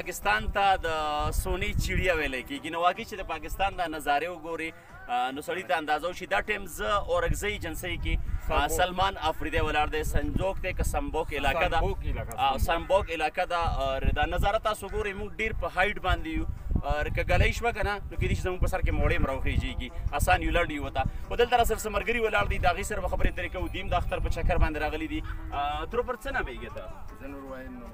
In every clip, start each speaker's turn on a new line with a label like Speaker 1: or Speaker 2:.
Speaker 1: پاکستان ته د سونی چړیا ویلی کېږي نو واقعي چې د پاکستان دا نظارې وګوري نو سړي ته اندازه وشي دا ټایم زه اورکزۍ ایجنسۍ کې سلمان افریدی ولاړ دی سنجوک دی که سمبوک علاقه ده سمبوک علاقه ده دا نظاره تاسو ګورئ موږ ډېر په هایټ باندې یو که ګلی شوه که نه نو کېدای شي زموږ په سر کې موړې هم راوخېږي اسان یو لړ یو ته خو دلته راسره څه ملګري ولاړ دي د هغې سره به خبرې اترې کوو دوی هم د اختر په چکر باندې راغلي دي تر پر څه نامېږي ته
Speaker 2: زه نوروایم نوم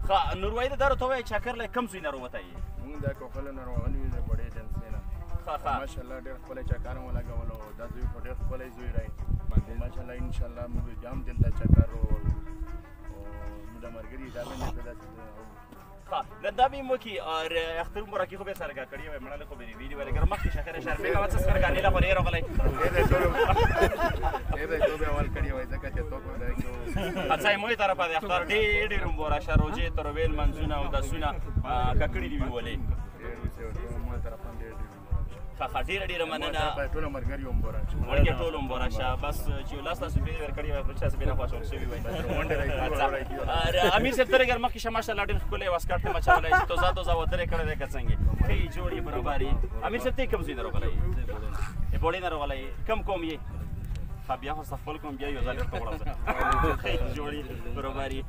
Speaker 1: ښه نوروايي دا راته ووایه چکر له کوم ځای نه راوتی یې
Speaker 2: مونږ دا کوکله نه روان یو د بډې ایجنسۍ نه
Speaker 1: ښه ښه
Speaker 2: ماشاءالله ډېر ښکلی چکر مو لګولو دا زوی خو ډېر ښکلی زوی دی ماشاءالله انشاءالله موږ جام دلته چکر موږ د ملګري دا به نه داسې
Speaker 1: دا به مو کې اختر مبارکي خو به سره کړی وای مړه خو به ویډیو ولا ګر مخکې شخره شرفه کا وڅ سره غانې لا خو ډیر غلای
Speaker 2: به به اول کړی وای ځکه چې تو کو دا کیو
Speaker 1: اڅای مو طرف د اختر ډیر مبارک روزه تر ویل منځونه او د سونه ککړی دی ویولې
Speaker 2: مو طرف ډیر
Speaker 1: ډیر مننه
Speaker 2: ټول ملګري هم مبارک
Speaker 1: ورګه ټول مبارک شه بس چې لاس تاسو به ورکړی وای پر چا به نه خوښ شوی وای امیر صاحب ترګر مخکې ماشاءالله ډیر ښکلی واسکټ ته مچولای چې توزا توزا وترې کړی دی که څنګه ښه جوړې برابرې امیر صاحب ته کوم ځای نه راغلی یې بوړې نه راغلی کم کوم یې ښه بیا خو ستا خپل کوم بیا یو ځل درته وړم زه ښه جوړې برابرې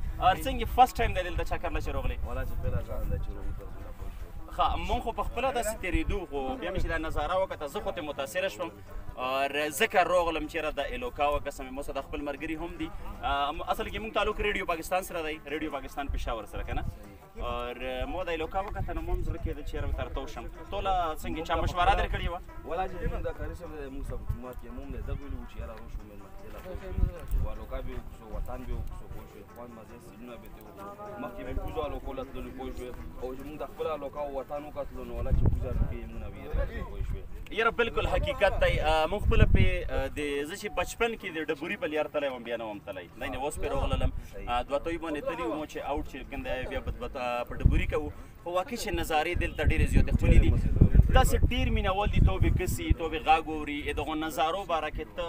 Speaker 1: څنګه فرسټ ټایم دی دلته چکر نه چې راغلی ښه مونږ خو په خپله داسې تېرېدو خو بیا مې چې دا نظاره وکړه زه خو ترې متاثره شوم ځکه راغلم چېرې د الوکا وکسم مو سره د خپل ملګري هم دي اصل کې مونږ تعلق ریډیو پاکستان سره دی ریډیو پاکستان پېښور سره که نه مو د الوکا وکته نو مو هم زړه کېده چېرې به ترته وشم ټوله څنګه چا مشوره در کړې وه
Speaker 3: ولا چې دا کاري صاحب موږ سب حکومت کې موږ نه دا ویلو چې یاره روشو مې الوکا به وکړو وطن به وکړو پوه شوې خوند مزې سیلونه به دې وکړو مخکې مې کوزو الوکو له تللو پوه شوې او چې موږ د خپل الوکا وطن وکتلو نو ولا چې کوزه کې موږ نه ویرې پوه شوې
Speaker 1: یاره بالکل حقیقت دی مونږ خپله پې د زه چې بچپن کې د ډبوري په لیار تلی وم بیا نه وم تلی دی نه اوس پې راغللم دوه توی باندې تلي ومو چې آوټ چې کوم دی بیا په ډبوري کوو خو واقعي چې نظارې دلته ډېرې زیاتې ښکلي دي داسې ډېر مینهوال دي توبې کسي توبې غږ اوري د دغو نظارو باره کې ته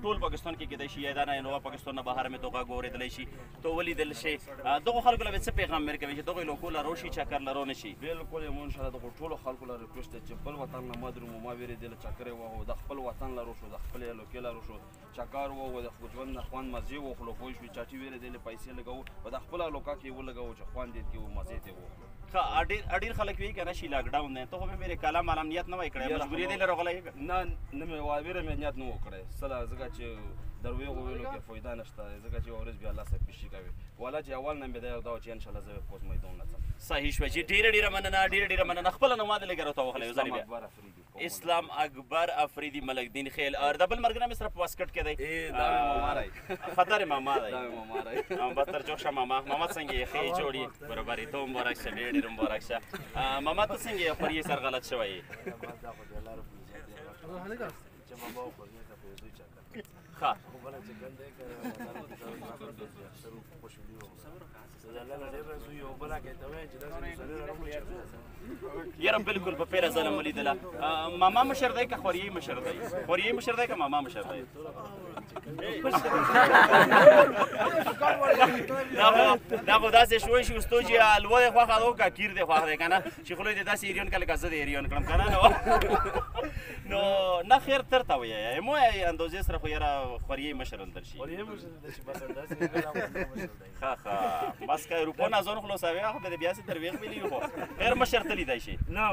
Speaker 1: ټول پاکستان کې کېدای شي یا دا نه نو پاکستان نه بهر مې تو غږ اورېدلی شي تو ولیدل شي دغو خلکو له به څه پیغام ورکوي چې دغو لوکو له روشي چکر له رونه شي
Speaker 3: بالکل یې مو انشاءالله دغو ټولو خلکو له ریکویسټ دی چې بل وطن نه مه درومو ما وېرېدله چکر یې وهو د خپل وطن له روشو د خپلې لوکې له روشو چکر وهو د خپل ژوند نه خوند مزې وخلو پوه شوې چاټي وېرېدلې پیسې لګوو په د خپله لوکا کې یې ولګوو چې خوند یې کې و مزې ته وخلو
Speaker 1: ښه ډېر خلک وایي که نه شي لاکډاون دی ته خو مې میرې کالا مالا نیت نه وای کړی مجبوري دې له راغلی
Speaker 3: نه مې ویره مې نیت نه و کړی سله ځکه چې درویغو ویلو کې فایده نشته ځکه چې یوه ورځ بیا الله صاحب پیشي کوي والا چې اول نه مې دا یو دا و چې انشاءالله زه به پوز میدان نه ځم
Speaker 1: صحیح شوه چې ډېره مننه خپله نوما دې لږه راته ووهلی یو ځل بیا اسلام اکبر افریدي ملک دین خیل د بل ملګری مې سره په واسکټ کې دی خطر ماما دی بهتر جوړ شه ماما څنګه یې ښې جوړ یې برابر یې ته مبارک شه ډېر مبارک شه ماما ته څنګه یې خوري سر غلط شوی یې ښه یاره بالکل په پیره ځله مو لیدله ماما مشر دی که خوریی مشر دی خوریی مشر دی که ماما مشر دی دا خو داسې شوی چې استو چې الوه دی خوښه ده که کیر دی خوښ دی که نه چې خولو یې داسې ایریون که لکه زه د ایریون کړم که نه نو نه خیر تر ته وایه مو اندازې سره خو یاره خوریی مشر اندر شي ښه بس که اروپا نه ځان خلاصوي خو به د بیا سې درویغ ملي خو غیر مشر ته لیدی شي
Speaker 4: نه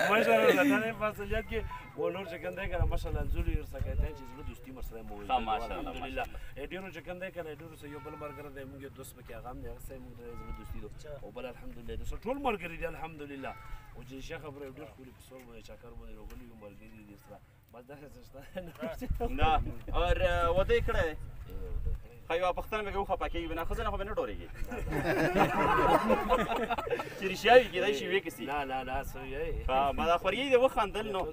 Speaker 4: ماشاءالله دا مسئولیت کې و نور چې کوم دی که نه ماشاءالله انځور یې ورسره کوي چې زړه دوستي ورسره مو وي الحمدلله ډېرو چې کوم دی که نه ډېرو سره یو بل ملګری دی موږ یو دوست پکې هغه هم دی هغه سره موږ د زړه دوستي ده او بل الحمدلله د ټول ملګري دي الحمدلله او چې ښه خبره یې ډېر ښکلي په سور باندې چکر باندې راغلي یو ملګري دي سره بس داسې څه شته
Speaker 1: نه اور واده یې کړی دی ښه یوه پوښتنه مې کوو خفه کېږي به نه ښځه خو به نه ډورېږي چې رښتیا وي کېدای شي ویې کسي
Speaker 4: نه څه وایې
Speaker 1: ما دا خوریی دی وخندل نو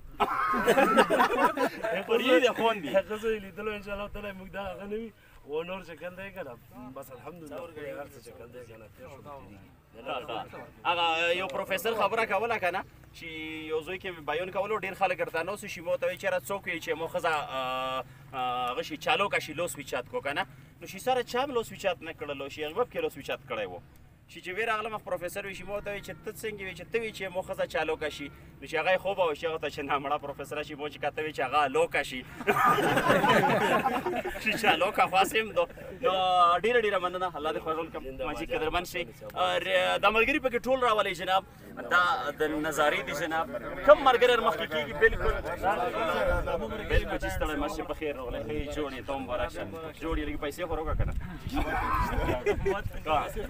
Speaker 1: خوریی دی خوند دي
Speaker 4: ښځه یې لیدلو انشاءالله تعالی موږ دا هغه نه وي و نور چې کوم دی که نه بس الحمدلله هر څه چې کوم دی که نه تېر شو
Speaker 1: هغه یو پروفیسور خبره کوله که نه چې یو زوی کې بیان کولو ډېر خلک ورته ناست شي ما ورته وایي چېرې څوک وي چې مو ښځه هغه شي چالوکه شي لوس ویچات کو که نه نو شي سره چا هم لوس ویچات نه کړلو شي هغه کې لوس ویچات کړی و چې وی راغلم پروفیسور وي شي ما ورته وایي چې ته څنګه وي چې ته وایي چې مو ښځه چالوکه شي نو چې هغه یې خوب وایي چې هغه ته چې نامړه پروفیسره شي مو چې که ته وایي چې هغه لوکه شي چې چالوکه خو هسې هم نو ډېره ډېره مننه الله دې خوښول کړم ماجي قدرمن شي دا ملګري پکې ټول راولئ جناب دا د نظارې دي جناب کم ملګری مخکې کېږي بالکل بالکل چې ستړی مست په خیر راغلی ښه یې جوړ یې ته مبارک شه جوړ یې لږ پیسې خو راوکړه که نه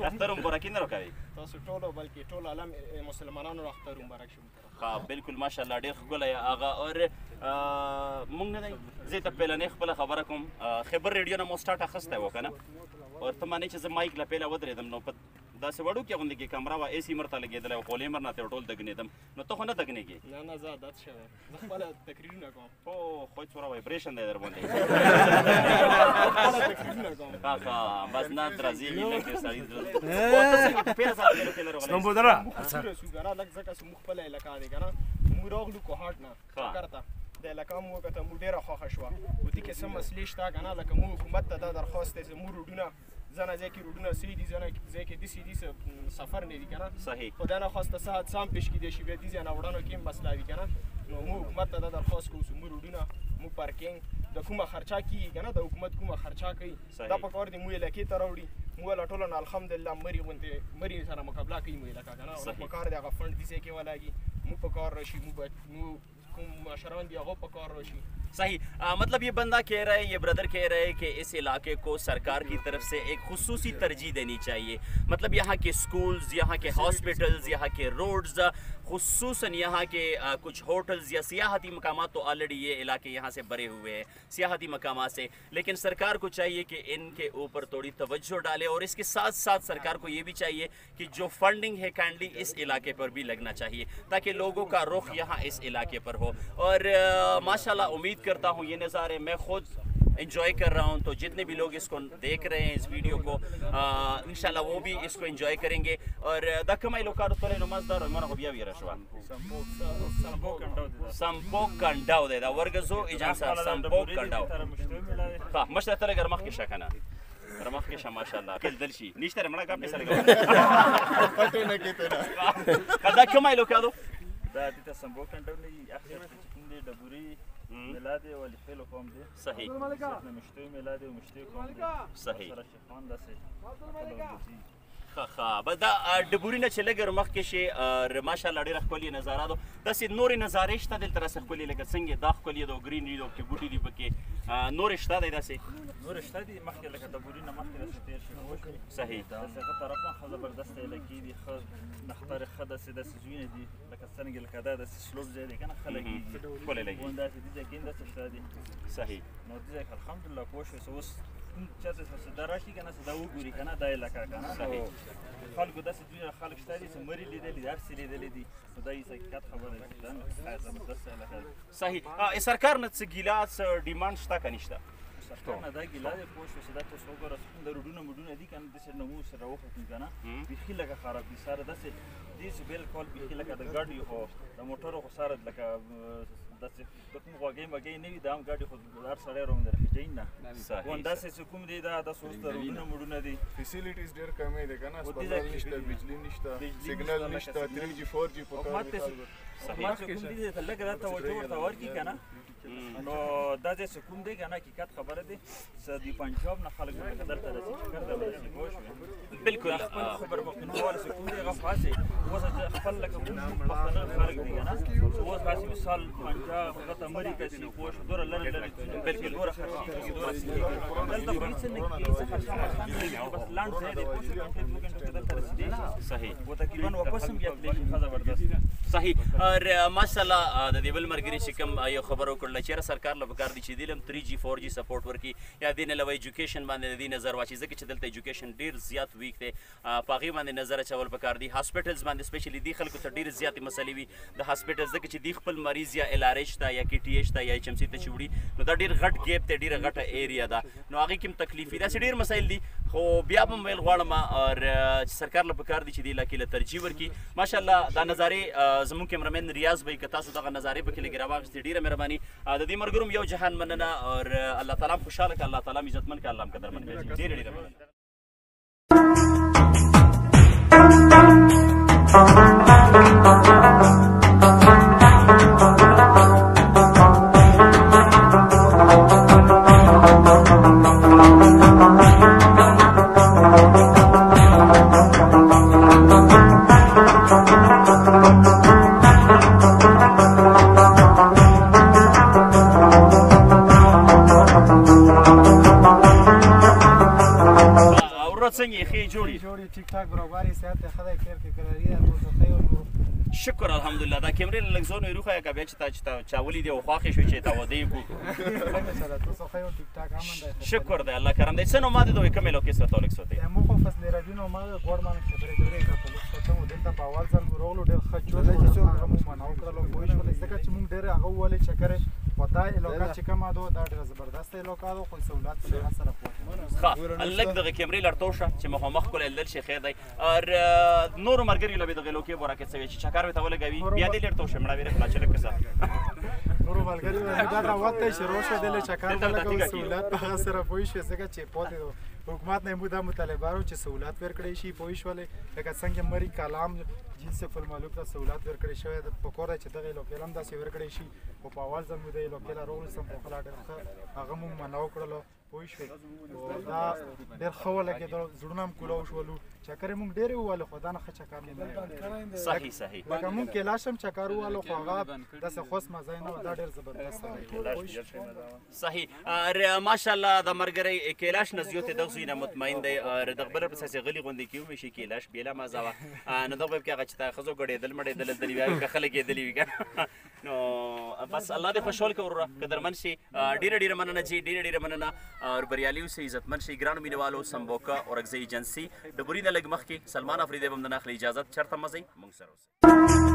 Speaker 1: اختر مبارکي نه راکوئ
Speaker 5: تاسو ټولو بلکې ټول عالم مسلمانانو اختر مبارک شه
Speaker 1: ها بالکل ماشاءالله ډېر ښکلی هغه اور مونږ نه دی زه ته پیلنۍ خپله خبره کوم خبر ریډیو نه مو سټارټ اخیستی و که نه اور ته مانې چې زه مایک له پیله ودرېدم نو په داسې وړوکې غوندې کې کمره وه اے سی مر ته لګېدلی و پولې مر نه ته ټول دګنېدم نو ته خو نه دګنېږې
Speaker 5: نه زه عادت شوی زه خپله تقریرونه کوم
Speaker 1: او خو څومره وایبریشن دی در باندې بس نه درځېږي لږ سړي
Speaker 4: سنبودره
Speaker 5: سو کنه لږ ځکه چې موږ خپله علاقه دی که نه موږ راغلو کوهاټ نه چکر ته د علاقه مو وکته موږ ډېره خوښه شوه خو دې کې څه مسلې شته که نه لکه موږ حکومت ته دا درخواست دی چې موږ روډونه ځنه ځای کې روډونه صحیح دي ځنه ځای کې داسې دي سفر نه دي که نه
Speaker 1: صحیح
Speaker 5: خو دا نخواسته څه حادثه هم پیش کیدی شي بیا دې ځای نه وړاندو کې هم مسله وي که نه نو موږ حکومت ته دا درخواست کوو چې موږ روډونه موږ پارکینګ د کومه خرچه کېږي که نه د حکومت کومه خرچه کوي دا پکار دي موږ علاقې ته راوړي موږ له ټولو نه الحمدلله مري غوندې مري سره مقابله کوي موږ علاقه که نه پکار دی هغه فنډ دې ځای کې ولاګي موږ پکار راشي موږ کوم مشران دي هغه پکار راشي
Speaker 1: صحیح मतलब ये बंदा कह रहा है ये ब्रदर कह रहे हैं कि इस इलाके को सरकार की तरफ से एक खुसूसी तरजीह देनी चाहिए मतलब यहाँ के स्कूल्स यहाँ के हॉस्पिटल्स यहाँ के रोड्स खुसूसन यहाँ के कुछ होटल्स या सियाहती मकामात तो ऑलरेडी ये इलाके यहाँ से भरे हुए हैं सियाहती मकामात से लेकिन सरकार को चाहिए कि इनके ऊपर थोड़ी तवज्जो डाले और इसके साथ साथ सरकार को ये भी चाहिए कि जो फंडिंग है काइंडली इस इलाके पर भी लगना चाहिए ताकि लोगों का रुख यहाँ इस इलाके पर हो और माशाल्लाह उम्मीद करता हूँ ये नज़ारे मैं खुद एंजॉय कर रहा हूँ तो जितने भी लोग इसको देख रहे हैं इस वीडियो को इंशाल्लाह वो भी इसको एंजॉय करेंगे और दकमाई लोग का तो नमाजदार मना हो बिया रशवा संपोक कंडाव दे दा वर्गजो इजासा संपोक कंडाव हां मशरा तले गर मख के शकना रमख के माशाल्लाह कल दलशी निश्तर मना का पैसा लगा
Speaker 2: पते न केते ना
Speaker 1: कदा कमाई लोग का दो
Speaker 6: دا د سمبو کنټرول اخر چې د ډبوري میلاد او الفلو کوم دي
Speaker 1: صحیح
Speaker 6: مشتوي میلاد او مشتوي کوم دي
Speaker 1: صحیح
Speaker 6: سره شفان داسې
Speaker 1: ها بس دا ډبوري نه چې لګر مخ کې شي ماشاءالله ډېر ښکلي نظارات داسې نورې نظارې شته دلته راسه ښکلي لکه څنګه دا ښکلي د ګرین دي کې بوټي دي پکې نورې شته دی داسې
Speaker 6: نور شته دي مخکې لکه ډبوري نه مخکې داسې تېر شي
Speaker 1: صحیح
Speaker 6: داسې طرفه ښه زبردست علاقې دي ښه نختار ښه داسې زوینه دي لکه څنګه لکه دا داسې سلوپ ځای دی که نه ښه لګېږي
Speaker 1: ښکلی لګي
Speaker 6: داسې دې ځای کې هم داسې شته دي
Speaker 1: صحیح
Speaker 6: نو دې ځای کې الحمدلله پوه شوې اوس چاته چې دا راشي که نه چې دا وګوري که نه دا علاقه که نه خلکو داسې دوی خلک شته دي چې مري لیدلي دي هر څه لیدلي دي نو دا یې حقیقت خبره ده دا زبردست علاقه ده
Speaker 1: صحیح سرکار نه څه ګیله څه ډیمانډ شته که نشته
Speaker 6: سرکار نه دا ګیله دی پوه شوې چې دا تاسو وګوره د روډونه موډونه دي که نه داسې نه مو سره وختو که نه بیخي لکه خراب دي ساره داسې دي چې بالکل بیخي لکه د ګاډي خو د موټرو خو ساره لکه داسې د کوم غوږۍ مږۍ نه وي دا هم ګاډي خو هر سړی راوندې راخېږي نه داسې چې کوم دی دا داسې اوس د روډونه موډونه دي
Speaker 2: فیسیلیټیز ډېر کمې دي که نه هسپتال نشته بجلي نشته سیګنل نشته 3G 4G په کار دي
Speaker 6: حکومت چې کوم دي ته لږ دا توجه ورته ورکړي که نه نو دا ځای چې کوم دی که نه حقیقت خبره دی چې د پنجاب نه خلک لکه دلته راسي چکر ته ورسي پوه شوې
Speaker 1: بالکل
Speaker 6: خپل خبر پښتونواله چې کوم دی هغه خاصې اوس خپل لکه کوم پښتانه خلک دي که نه اوس خاصې مثال پنجاب هغه ته مري که سي پوه شو دومره لرې لرې بلکې دومره خرچې کېږي دومره څه کېږي دلته خو هېڅ نه کېږي څه خرچه مرچه نه کېږي بس لنډ ځای دی پوه شو ګنټې دوه ګنټې کې دلته رسېدی شي
Speaker 1: صحیح
Speaker 6: و تقریبا واپس هم بیا تللی شي ښه زبردست
Speaker 1: صحیح اور ماشاءالله د دې بل مرګري چې کوم یو خبر وکړله چېرې سرکار له پکار دي چې دې لم 3G 4G سپورټ ورکړي یا دې نه له ایجوکیشن باندې د دې نظر واچي ځکه چې دلته ایجوکیشن ډېر زیات ویک دی په هغې باندې نظر اچول پکار دي هاسپټلز باندې سپیشلي دې خلکو ته ډېرې زیاتې مسلې وي د هاسپټلز ځکه چې دې خپل مریض یا LRH ته یا KTH ته یا HMC ته چې وړي نو دا ډېر غټ ګیپ دی، ډېره غټه ایریا ده، نو هغې کې هم تکلیف وي. داسې ډېر مسایل دي، خو بیا به ویل غواړم چې سرکار له پکار دي چې دې علاقې له ترجیح ورکړي. ماشاءالله دا نظارې زموږ کیمرمین ریاض بھائی که تاسو دغه نظارې پکې لږ راواخیستې ډېره مهرباني. د دې ملګرو یو جهان مننه اور الله تعالی هم خوشحاله کړه، الله تعالی هم عزتمن کړه، الله هم قدرمن کړه. ډېره ډېره مننه.
Speaker 7: ٹھیک ٹھاک برابر صحت خدای خیر کې قراری ده تو خیر
Speaker 1: شکر الحمدلله. دا کیمرې لږ زونه روخه کا بیا چې تا چاولې دی او خواخې شو چې تا ودی کو
Speaker 7: تو خیر ټیک ټاک امن ده
Speaker 1: شکر ده الله کرم ده. څنګه ماده دوی کومه لوکیسه تولک سوته
Speaker 7: مو خو فصل راډیو ما ګورمان خبرې کوي کا په لوکسه مو دلته په اول ځل ورغلو ډېر خجو ده چې څو مو منو کړلو کوی شو ځکه چې موږ ډېر هغه ولې چکرې ودا علاقه چې کومه دا ډېر زبردست علاقه ده خو سہولت سره سره
Speaker 1: ښه الګ دغه کیمرې لړتوشه چې مخامخ کول لر شي خیر دی اور نور مرګري لبه دغه لوکي ورکه څه چې چکر وته ولګوي بیا دې لړتوشه مړه ویره خلاص لکه
Speaker 7: نور ملګری دا راوته شروع شه دل چکر ولګو سہولت په سره پوي شي څنګه چې پوهه حکومت نه مودا مطالبه چې سہولت ورکړي شي پوي شولې لکه څنګه مری کلام جنس فل مالک ته سہولت ورکړي شوی د پکوړه چې دغه لوکلم دا سی ورکړي شي او په اول ځل مودا لوکل رول سم په خلا ډېر هغه مو منو کړلو پوي شو دا ډېر خو لکه دا زړونم کولو شولو چکر مونږ ډېر واله خدای نه خچ کار نه
Speaker 1: صحیح صحیح
Speaker 7: لکه مونږ کلاشم چکر واله خو هغه د څه خوش مزه نه دا ډېر زبردست
Speaker 1: دی صحیح ماشاءالله د مرګري کلاش نزیوت د زینه مطمئن دی د خبره په اساس غلي غوندي کیو مشي کلاش بیلا مزه نه دغه کې هغه چې تا خزو غړې دل مړې دل دلی وای خلک یې دلی وی نو بس الله دې خوشحال کړو قدرمن شي ډېر ډېر مننه جی ډېر ډېر مننه اور بریالي اوسئ عزتمن شي ګرانو مینوالو سمبوکا اورګزي ایجنسی د بوري نه لګ مخ کې سلمان افریدی بم د ناخلي اجازه چرته مزي مونږ سره